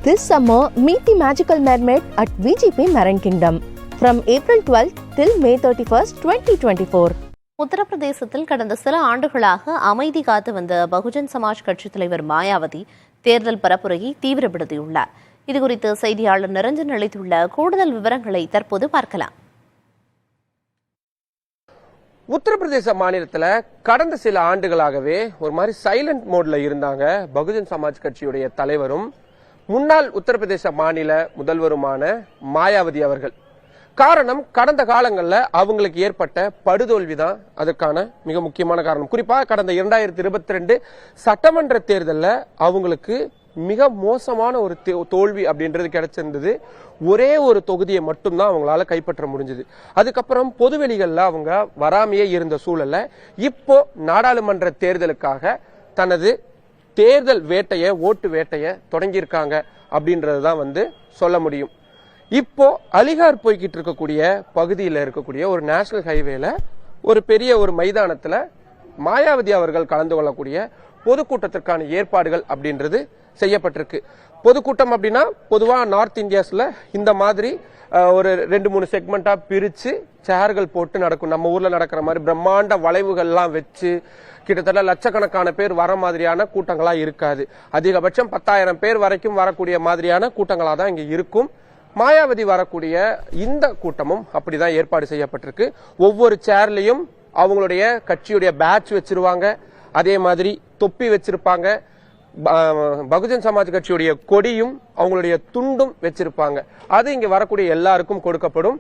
This summer, meet the magical mermaid at VGP Marine Kingdom from April 12th till May 31st, 2024. உத்தரப்பிரதேசத்தில் கடந்த சில ஆண்டுகளாக அமைதி காத்து வந்த பகுஜன் சமாஜ் கட்சித் தலைவர் மாயாவதி தேர்தல் பரப்புரையை தீவிரப்படுத்தியுள்ளார். இதுகுறித்து செய்தியாளர் நிரஞ்சன் அளித்துள்ள கூடுதல் விவரங்களை தற்போது பார்க்கலாம். உத்தரப்பிரதேச மாநிலத்தில் கடந்த சில ஆண்டுகளாகவே ஒரு மாதிரி சைலண்ட் மோட்ல இருந்தாங்க பகுஜன் சமாஜ் கட்சியுடைய தலைவரும் முன்னாள் உத்தரப்பிரதேச மாநில முதல்வருமான மாயாவதி அவர்கள். காரணம், கடந்த காலங்களில் அவங்களுக்கு ஏற்பட்ட படுதோல்விதான் அதற்கான மிக முக்கியமான காரணம். குறிப்பாக கடந்த 2022 சட்டமன்ற தேர்தலில் அவங்களுக்கு மிக மோசமான ஒரு தோல்வி அப்படின்றது கிடைச்சிருந்தது. ஒரே ஒரு தொகுதியை மட்டும்தான் அவங்களால கைப்பற்ற முடிஞ்சது. அதுக்கப்புறம் பொதுவெளிகள்ல அவங்க வராமையே இருந்த சூழல்ல இப்போ நாடாளுமன்ற தேர்தலுக்காக தனது தேர்தல் வேட்டைய ஓட்டு வேட்டைய தொடங்கியிருக்காங்க அப்படின்றதுதான் சொல்ல முடியும். இப்போ அலிகார் போய்கிட்டு இருக்கக்கூடிய பகுதியில் இருக்கக்கூடிய ஒரு நேஷனல் ஹைவேல ஒரு பெரிய ஒரு மைதானத்துல மாயாவதி அவர்கள் கலந்து கொள்ளக்கூடிய பொதுக்கூட்டத்திற்கான ஏற்பாடுகள் அப்படின்றது செய்யப்பட்டிருக்கு. பொதுக்கூட்டம் அப்படின்னா பொதுவா நார்த் இந்தியாஸ்ல இந்த மாதிரி ஒரு 2-3 செக்மெண்டா பிரிச்சு சேர்கள் போட்டு நடக்கும். நம்ம ஊர்ல நடக்கிற மாதிரி பிரம்மாண்ட வளைவுகள்லாம் வச்சு கிட்டத்தட்ட லட்சக்கணக்கான பேர் வர மாதிரியான கூட்டங்களா இருக்காது. அதிகபட்சம் 10,000 பேர் வரைக்கும் வரக்கூடிய மாதிரியான கூட்டங்களா தான் இங்க இருக்கும். மாயாவதி வரக்கூடிய இந்த கூட்டமும் அப்படிதான் ஏற்பாடு செய்யப்பட்டிருக்கு. ஒவ்வொரு சேர்லயும் அவங்களுடைய கட்சியுடைய பேட்ச் வச்சிருவாங்க. அதே மாதிரி தொப்பி வச்சிருப்பாங்க. பகுஜன் சமாஜ் கட்சியுடைய கொடியும் அவங்களுடைய துண்டும் வச்சிருப்பாங்க. அது இங்க வரக்கூடிய எல்லாருக்கும் கொடுக்கப்படும்.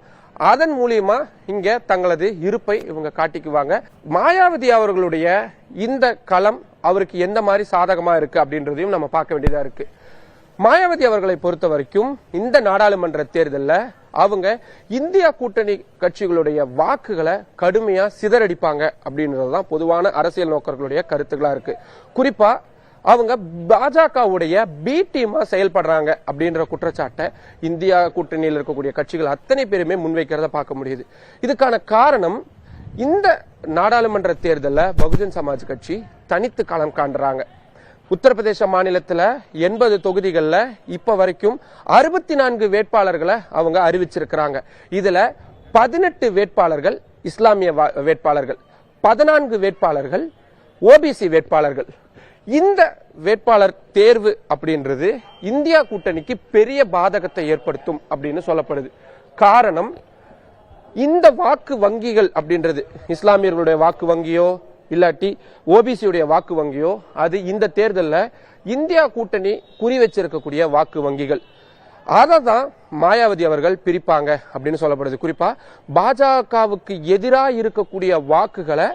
அதன் மூலியமா இங்க தங்களது இருப்பை இவங்க காட்டிக்குவாங்க. மாயாவதி அவர்களுடைய இந்த களம் அவருக்கு எந்த மாதிரி சாதகமா இருக்கு அப்படின்றதையும் நம்ம பார்க்க வேண்டியதா இருக்கு. மாயாவதி அவர்களை பொறுத்த வரைக்கும் இந்த நாடாளுமன்ற தேர்தலில் அவங்க இந்தியா கூட்டணி கட்சிகளுடைய வாக்குகளை கடுமையா சிதறடிப்பாங்க அப்படின்றதுதான் பொதுவான அரசியல் நோக்கர்களுடைய கருத்துக்களா இருக்கு. குறிப்பா அவங்க பாஜகவுடைய பி டீமா செயல்படுறாங்க அப்படின்ற குற்றச்சாட்டை இந்தியா கூட்டணியில் இருக்கக்கூடிய கட்சிகள் அத்தனை பேருமே முன்வைக்கிறத பார்க்க முடியுது. இதுக்கான காரணம், இந்த நாடாளுமன்ற தேர்தலில் பகுஜன் சமாஜ் கட்சி தனித்து களம் காண்றாங்க. உத்தரப்பிரதேச மாநிலத்தில் 80 தொகுதிகளில் இப்ப வரைக்கும் 64 வேட்பாளர்களை அவங்க அறிவிச்சிருக்கிறாங்க. இதுல 18 வேட்பாளர்கள் இஸ்லாமிய வேட்பாளர்கள், 14 வேட்பாளர்கள் ஓபிசி வேட்பாளர்கள். இந்த வேட்பாளர் தேர்வு அப்படின்றது இந்தியா கூட்டணிக்கு பெரிய பாதகத்தை ஏற்படுத்தும் அப்படின்னு சொல்லப்படுது. காரணம், இந்த வாக்கு வங்கிகள் அப்படின்றது இஸ்லாமியர்களுடைய வாக்கு வங்கியோ இல்லாட்டி ஓபிசியுடைய வாக்கு வங்கியோ அது இந்த தேர்தலில் இந்தியா கூட்டணி குறி வச்சிருக்கக்கூடிய வாக்கு வங்கிகள். அதை தான் மாயாவதி அவர்கள் பிரிப்பாங்க அப்படின்னு சொல்லப்படுது. குறிப்பா பாஜகவுக்கு எதிராக இருக்கக்கூடிய வாக்குகளை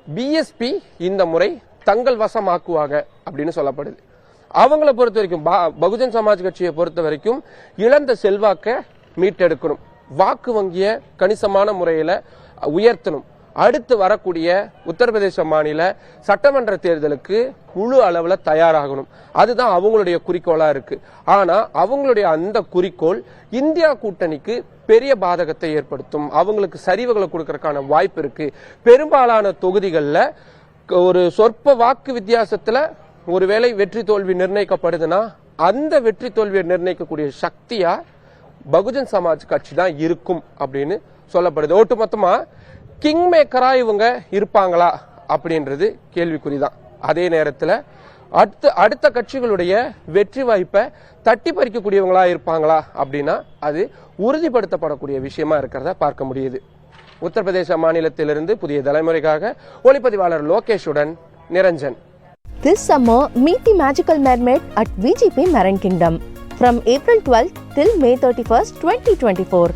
பிஎஸ்பி இந்த முறை தங்கள் வசமாக்குவாங்க அப்படின்னு சொல்லப்படுது. அவங்களை பொறுத்த வரைக்கும் பகுஜன் சமாஜ் கட்சியை பொறுத்த வரைக்கும் இழந்த செல்வாக்க மீட்டெடுக்கணும், வாக்கு வங்கிய கணிசமான முறையில உயர்த்தணும். அடுத்து வரக்கூடிய உத்தரப்பிரதேச மாநில சட்டமன்ற தேர்தலுக்கு முழு அளவுல தயாராகணும். அதுதான் அவங்களுடைய குறிக்கோளா இருக்கு. ஆனா அவங்களுடைய அந்த குறிக்கோள் இந்தியா கூட்டணிக்கு பெரிய பாதகத்தை ஏற்படுத்தும். அவங்களுக்கு சரிவுகளை கொடுக்கறதுக்கான வாய்ப்பு இருக்கு. பெரும்பாலான தொகுதிகளில் ஒரு சொற்ப வாக்கு வித்தியாசத்துல ஒருவேளை வெற்றி தோல்வி நிர்ணயிக்கப்படுதுன்னா அந்த வெற்றி தோல்வியை நிர்ணயிக்கக்கூடிய சக்தியா பகுஜன் சமாஜ் கட்சி தான் இருக்கும் அப்படின்னு சொல்லப்படுது. ஒட்டுமொத்தமா கிங் மேக்கரா இவங்க இருப்பாங்களா அப்படின்றது கேள்விக்குறிதான். அதே நேரத்தில் அடுத்த கட்சிகளுடைய வெற்றி வாய்ப்பை தட்டி பறிக்கக்கூடியவங்களா இருப்பாங்களா அப்படின்னா அது உறுதிப்படுத்தப்படக்கூடிய விஷயமா இருக்கிறத பார்க்க முடியுது. உத்தரப்பிரதேச மாநிலத்திலிருந்து புதிய தலைமுறைக்காக ஒளிப்பதிவாளர் லோகேஷுடன் Niranjan. This summer, meet the magical mermaid at VGP Marine Kingdom from April 12th till May 31st, 2024.